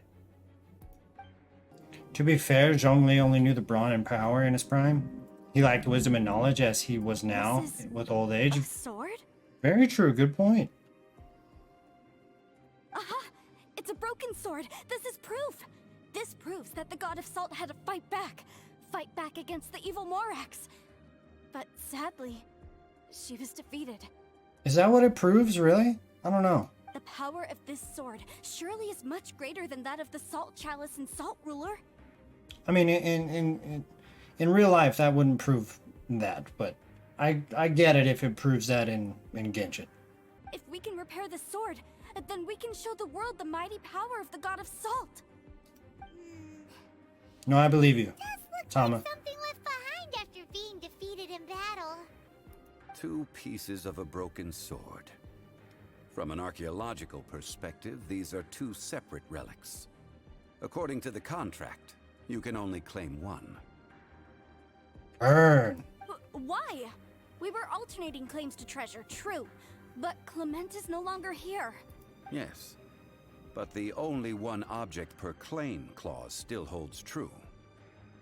To be fair, Zhongli only knew the brawn and power in his prime. He lacked wisdom and knowledge as he was now This is with old age. A sword? Very true, good point. Aha! It's a broken sword! This is proof! This proves that the god of salt had to fight back. Fight back against the evil Morax. But sadly, she was defeated. Is that what it proves, really? I don't know. The power of this sword surely is much greater than that of the Salt Chalice and Salt Ruler. I mean, in real life, that wouldn't prove that, but I get it if it proves that in Genshin. If we can repair the sword, then we can show the world the mighty power of the god of salt. No, I believe you, Does look Tama. like something left behind after being defeated in battle. 2 pieces of a broken sword. From an archaeological perspective, these are 2 separate relics. According to the contract, you can only claim one. Burn. Why? We were alternating claims to treasure, true. But Clement is no longer here. Yes, but the only one object per claim clause still holds true.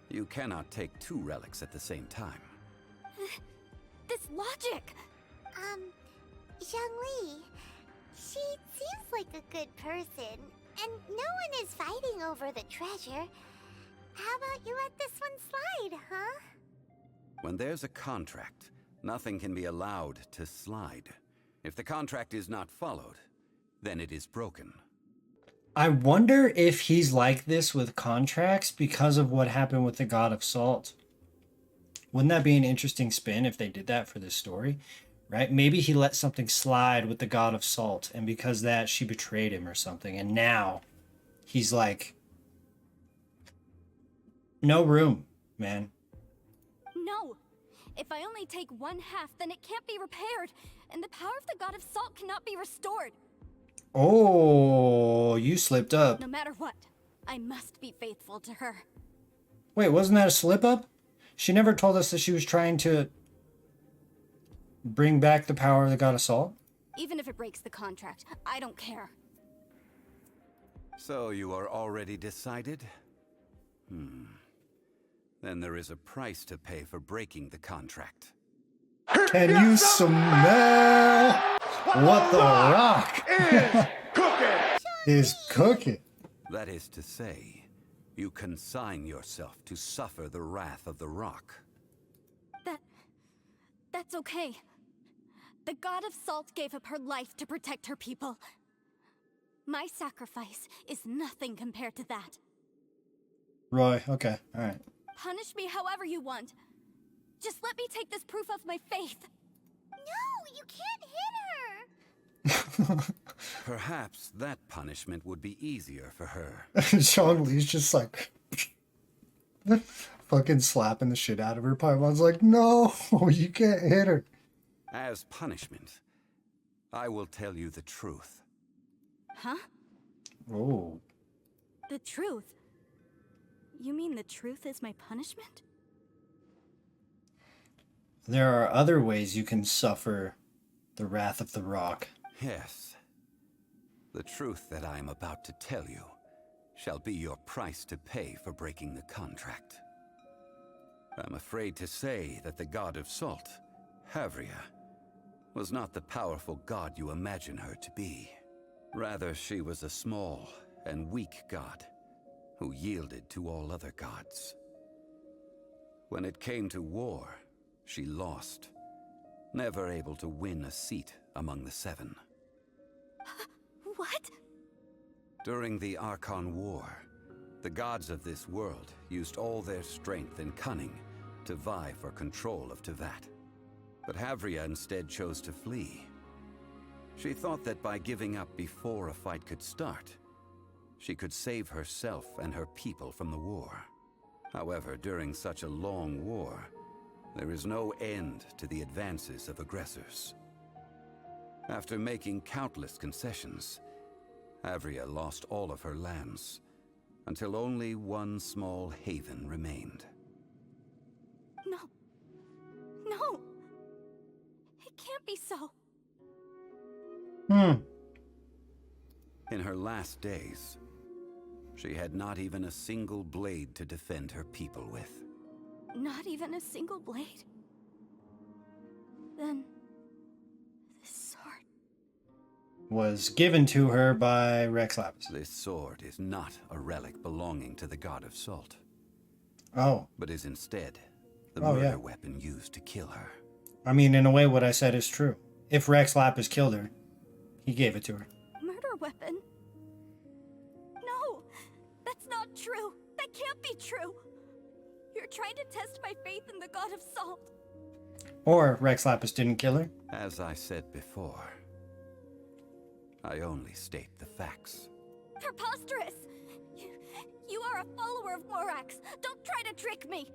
You cannot take 2 relics at the same time. This logic! Zhongli, she seems like a good person, and no one is fighting over the treasure. How about you let this one slide, huh? When there's a contract, nothing can be allowed to slide. If the contract is not followed, then it is broken. I wonder if he's like this with contracts because of what happened with the God of Salt. Wouldn't that be an interesting spin if they did that for this story? Right? Maybe he let something slide with the God of Salt, and because of that, she betrayed him or something. And now he's like, no room, man. No! If I only take 1/2, then it can't be repaired, and the power of the god of salt cannot be restored. Oh, you slipped up. No matter what, I must be faithful to her. Wait, wasn't that a slip up? She never told us that she was trying to bring back the power of the God of Salt. Even if it breaks the contract, I don't care. So you are already decided? Then there is a price to pay for breaking the contract. Can you smell what the rock Is cooking. is cooking? That is to say, you consign yourself to suffer the wrath of the rock. That's okay. The god of salt gave up her life to protect her people. My sacrifice is nothing compared to that. Roy, okay, alright. Punish me however you want. Just let me take this proof of my faith. No, you can't hit her! Perhaps that punishment would be easier for her. Zhongli's just like fucking slapping the shit out of her. Paimon's like, no, you can't hit her. As punishment, I will tell you the truth. Huh? Oh. The truth? You mean the truth is my punishment? There are other ways you can suffer the wrath of the rock. Yes. The truth that I am about to tell you shall be your price to pay for breaking the contract. I'm afraid to say that the god of salt, Havria, was not the powerful god you imagine her to be. Rather, she was a small and weak god who yielded to all other gods. When it came to war, she lost, never able to win a seat among the seven. What? During the Archon War, the gods of this world used all their strength and cunning to vie for control of Teyvat. But Havria instead chose to flee. She thought that by giving up before a fight could start, she could save herself and her people from the war. However, during such a long war, there is no end to the advances of aggressors. After making countless concessions, Havria lost all of her lands, until only one small haven remained. No. No! It can't be so. In her last days, she had not even a single blade to defend her people with. Not even a single blade? Then... this sword... Was given to her by Rex Lapis. This sword is not a relic belonging to the god of salt, Oh. but is instead the Oh, murder yeah. weapon used to kill her. I mean, in a way, what I said is true. If Rex Lapis killed her, he gave it to her. Murder weapon? No! That's not true! That can't be true! You're trying to test my faith in the god of salt! Or Rex Lapis didn't kill her. As I said before, I only state the facts. Preposterous! You are a follower of Morax! Don't try to trick me!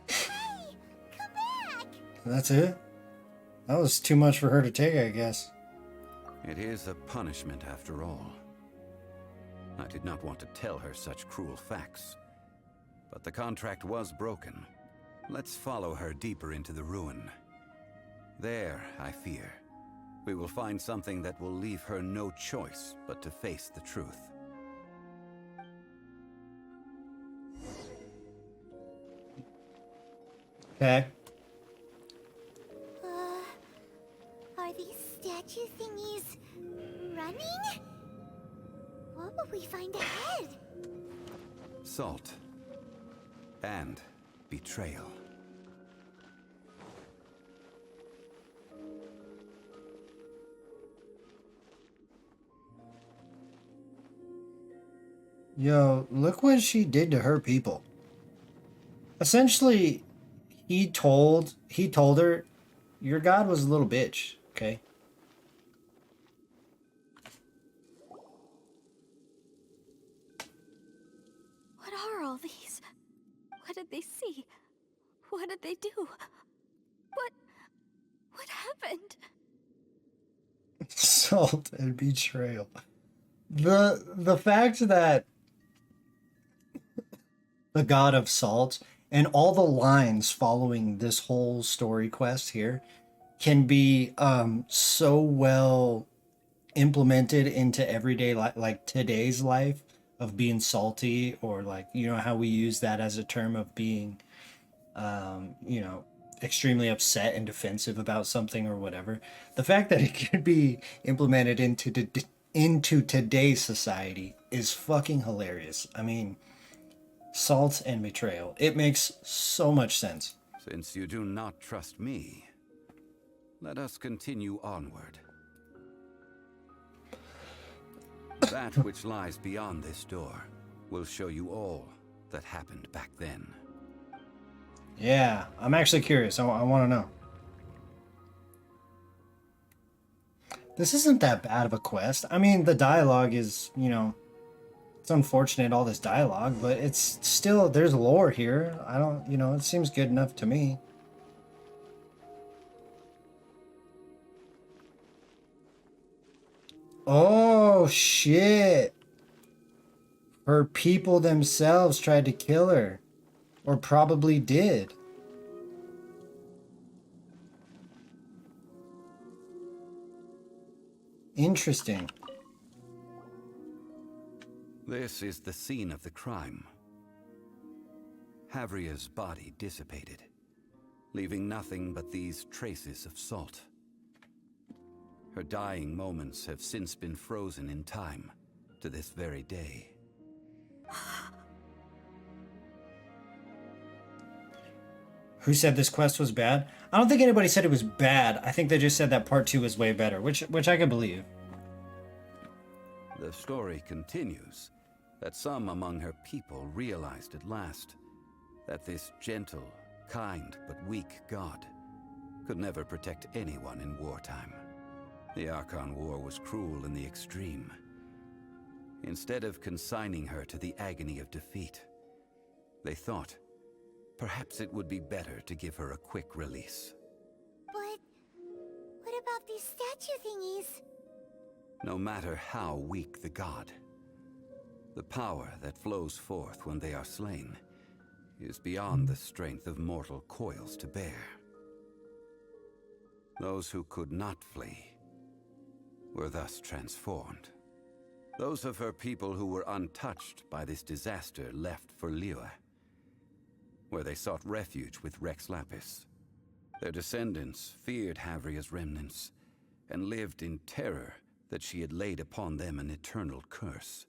Hey, come back! That's it? That was too much for her to take, I guess. It is a punishment after all. I did not want to tell her such cruel facts, but the contract was broken. Let's follow her deeper into the ruin. There, I fear, we will find something that will leave her no choice but to face the truth. Okay. Are these statue thingies running? What will we find ahead? Salt. And betrayal. Yo, look what she did to her people. Essentially, he told her, your god was a little bitch, okay? What are all these? What did they see? What did they do? What happened? Salt and betrayal. The fact that the god of salt and all the lines following this whole story quest here can be so well implemented into everyday life, like today's life of being salty, or like, you know, how we use that as a term of being you know, extremely upset and defensive about something or whatever. The fact that it could be implemented into today's society is fucking hilarious. I mean, salt and betrayal. It makes so much sense. Since you do not trust me, let us continue onward. That which lies beyond this door will show you all that happened back then. Yeah, I'm actually curious. I want to know. This isn't that bad of a quest. I mean, the dialogue is, you know, it's unfortunate, all this dialogue, but it's still, there's lore here. I don't, you know, it seems good enough to me. Oh, shit. Her people themselves tried to kill her. Or probably did. Interesting. This is the scene of the crime. Havria's body dissipated, leaving nothing but these traces of salt. Her dying moments have since been frozen in time to this very day. Who said this quest was bad? I don't think anybody said it was bad. I think they just said that part 2 was way better, which I could believe. The story continues that some among her people realized at last that this gentle, kind, but weak god could never protect anyone in wartime. The Archon War was cruel in the extreme. Instead of consigning her to the agony of defeat, they thought perhaps it would be better to give her a quick release. But what about these statue thingies? No matter how weak the god, the power that flows forth when they are slain is beyond the strength of mortal coils to bear. Those who could not flee were thus transformed. Those of her people who were untouched by this disaster left for Liyue, where they sought refuge with Rex Lapis. Their descendants feared Havria's remnants and lived in terror that she had laid upon them an eternal curse.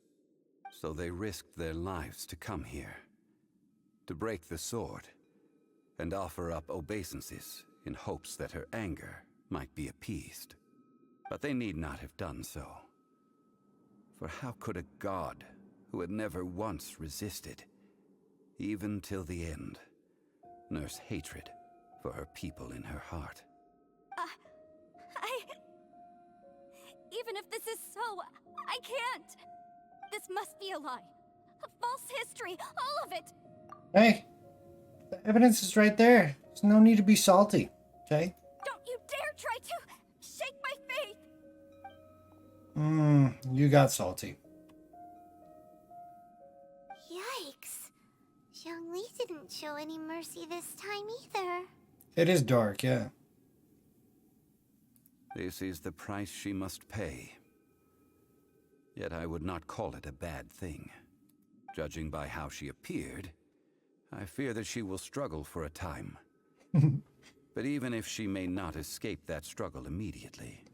So they risked their lives to come here, to break the sword, and offer up obeisances in hopes that her anger might be appeased. But they need not have done so. For how could a god who had never once resisted, even till the end, nurse hatred for her people in her heart? Even if this is so, I can't. This must be a lie. A false history, all of it. Hey, the evidence is right there. There's no need to be salty, okay? Don't you dare try to shake my faith. You got salty. Yikes. Zhongli didn't show any mercy this time either. It is dark, yeah. This is the price she must pay. Yet I would not call it a bad thing. Judging by how she appeared, I fear that she will struggle for a time. But even if she may not escape that struggle immediately,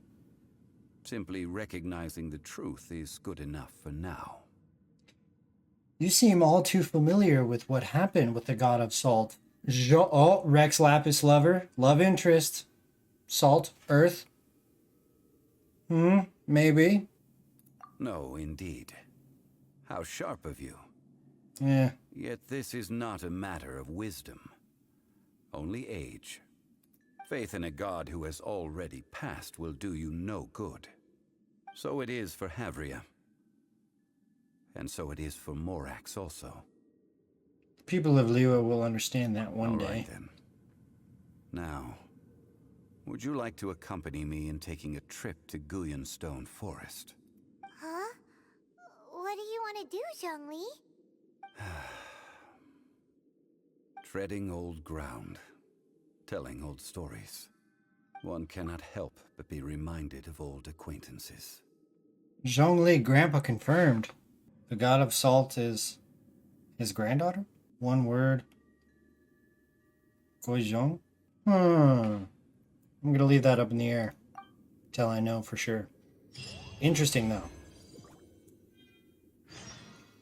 simply recognizing the truth is good enough for now. You seem all too familiar with what happened with the god of salt. Oh, Rex Lapis lover, love interest, salt, earth. Maybe. No, indeed. How sharp of you. Yeah. Yet this is not a matter of wisdom, only age. Faith in a god who has already passed will do you no good. So it is for Havria. And so it is for Morax also. People of Liyue will understand that one day. All right, then. Now, would you like to accompany me in taking a trip to Gullion Forest? Huh? What do you want to do, Zhongli? Treading old ground, telling old stories. One cannot help but be reminded of old acquaintances. Zhongli, Grandpa confirmed. The god of salt is his granddaughter? One word. Guizhong? I'm gonna leave that up in the air till I know for sure. Interesting though.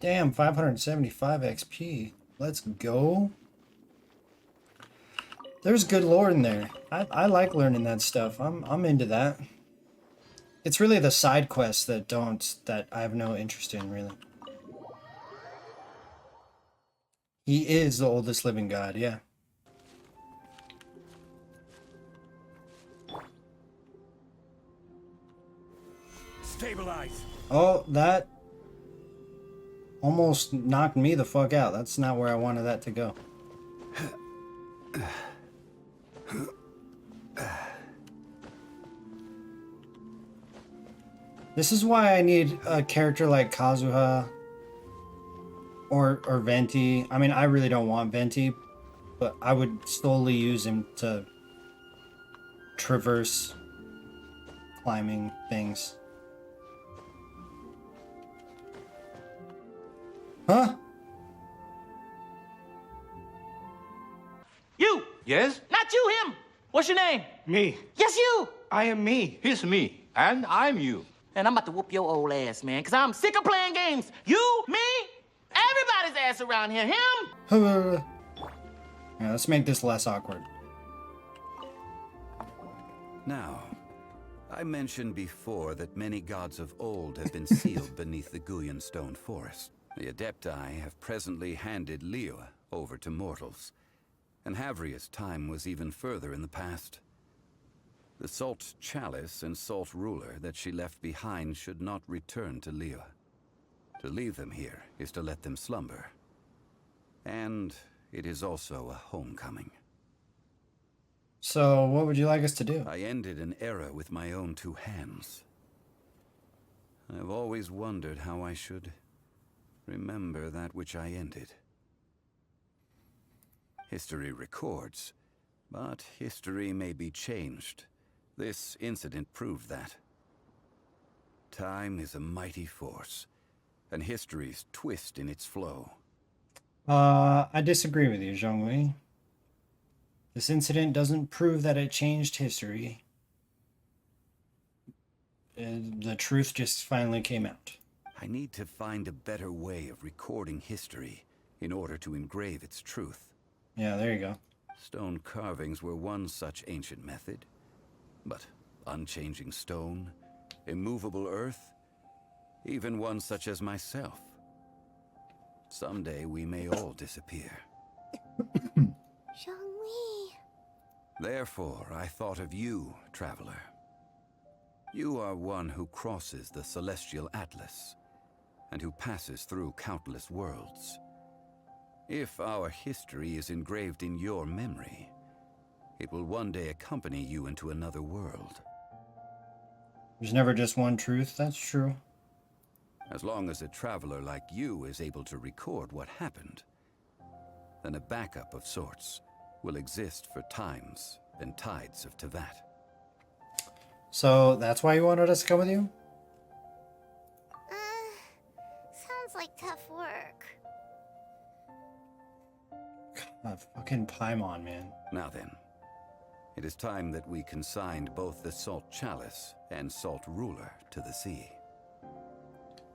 Damn, 575 XP. Let's go. There's good lore in there. I like learning that stuff. I'm into that. It's really the side quests that I have no interest in, really. He is the oldest living god, yeah. Stabilize. Oh, that almost knocked me the fuck out. That's not where I wanted that to go. This is why I need a character like Kazuha or Venti. I mean, I really don't want Venti, but I would solely use him to traverse climbing things. Huh? You! Yes? Not you, him! What's your name? Me. Yes, you! I am me. He's me. And I'm you. And I'm about to whoop your old ass, man, because I'm sick of playing games. You, me, everybody's ass around here. Him! Yeah, let's make this less awkward. Now, I mentioned before that many gods of old have been sealed beneath the Guyan stone forest. The Adepti have presently handed Liyue over to mortals, and Havria's time was even further in the past. The Salt Chalice and Salt Ruler that she left behind should not return to Liyue. To leave them here is to let them slumber. And it is also a homecoming. So, what would you like us to do? I ended an era with my own two hands. I've always wondered how I should remember that which I ended. History records, but history may be changed. This incident proved that. Time is a mighty force, and history's twist in its flow. I disagree with you, Zhongli. This incident doesn't prove that it changed history. The truth just finally came out. I need to find a better way of recording history in order to engrave its truth. Yeah, there you go. Stone carvings were one such ancient method. But unchanging stone, immovable earth, even one such as myself. Someday we may all disappear. Zhongli. Therefore, I thought of you, traveler. You are one who crosses the celestial atlas, and who passes through countless worlds. If our history is engraved in your memory, it will one day accompany you into another world. There's never just one truth, that's true. As long as a traveler like you is able to record what happened, then a backup of sorts will exist for times and tides of Teyvat. So, that's why you wanted us to come with you? Sounds like tough work. God, fucking Paimon, man. Now then, it is time that we consigned both the Salt Chalice and Salt Ruler to the sea.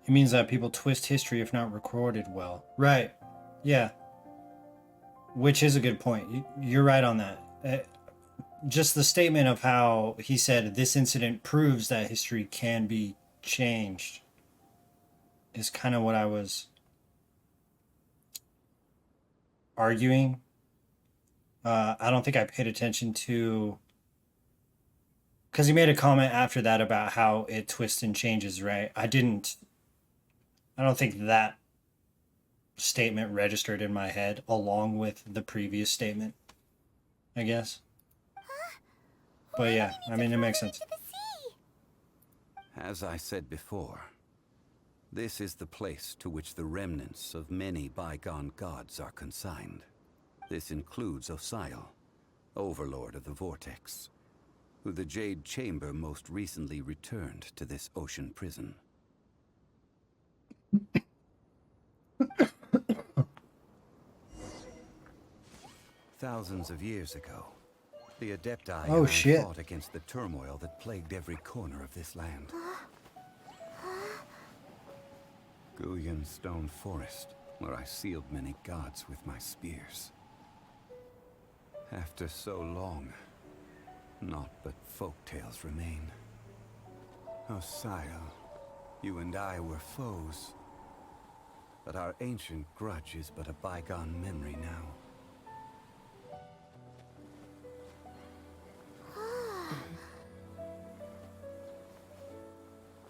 It means that people twist history if not recorded well. Right. Yeah. Which is a good point. You're right on that. Just the statement of how he said this incident proves that history can be changed is kind of what I was arguing. I don't think I paid attention to, because he made a comment after that about how it twists and changes, right? I don't think that statement registered in my head along with the previous statement, I guess. But yeah, I mean, it makes sense. As I said before, this is the place to which the remnants of many bygone gods are consigned. This includes Osial, Overlord of the Vortex, who the Jade Chamber most recently returned to this ocean prison. Thousands of years ago, the Adepti and I fought against the turmoil that plagued every corner of this land. Guyan Stone Forest, where I sealed many gods with my spears. After so long, naught but folk tales remain. Osial, you and I were foes, but our ancient grudge is but a bygone memory now.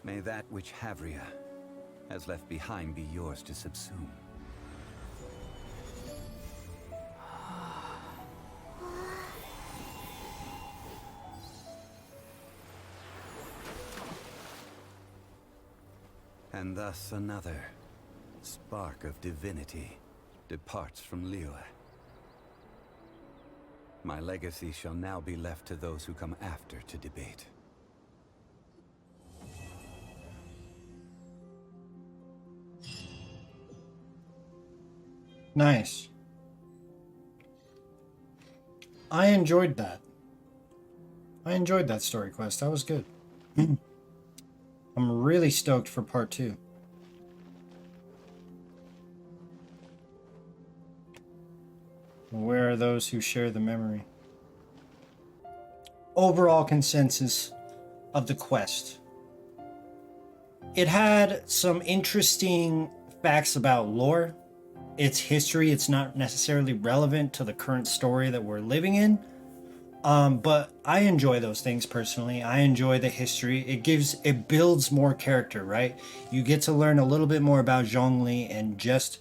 May that which Havria has left behind be yours to subsume. And thus another spark of divinity departs from Liyue. My legacy shall now be left to those who come after to debate. Nice. I enjoyed that. I enjoyed that story quest. That was good. I'm really stoked for part 2. Where are those who share the memory? Overall consensus of the quest. It had some interesting facts about lore. Its history, it's not necessarily relevant to the current story that we're living in. But I enjoy those things personally. I enjoy the history. It builds more character, right? You get to learn a little bit more about Zhongli and just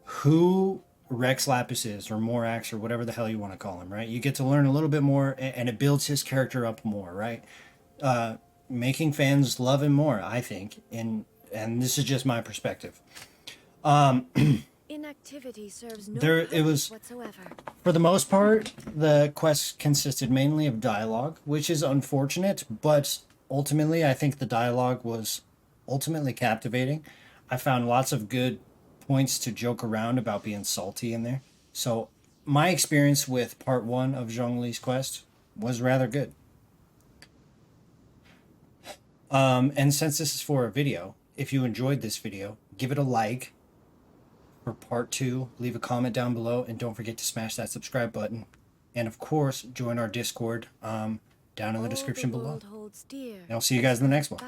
who Rex Lapis is, or Morax, or whatever the hell you want to call him, right? You get to learn a little bit more, and it builds his character up more, right? Making fans love him more, I think, and this is just my perspective. Inactivity serves no purpose whatsoever. For the most part, the quest consisted mainly of dialogue, which is unfortunate, but ultimately, I think the dialogue was ultimately captivating. I found lots of good points to joke around about being salty in there. So my experience with part 1 of Zhongli's quest was rather good. And since this is for a video, if you enjoyed this video, give it a like. For part 2, leave a comment down below, and don't forget to smash that subscribe button. And of course, join our Discord down in the description below. And I'll see you guys in the next one.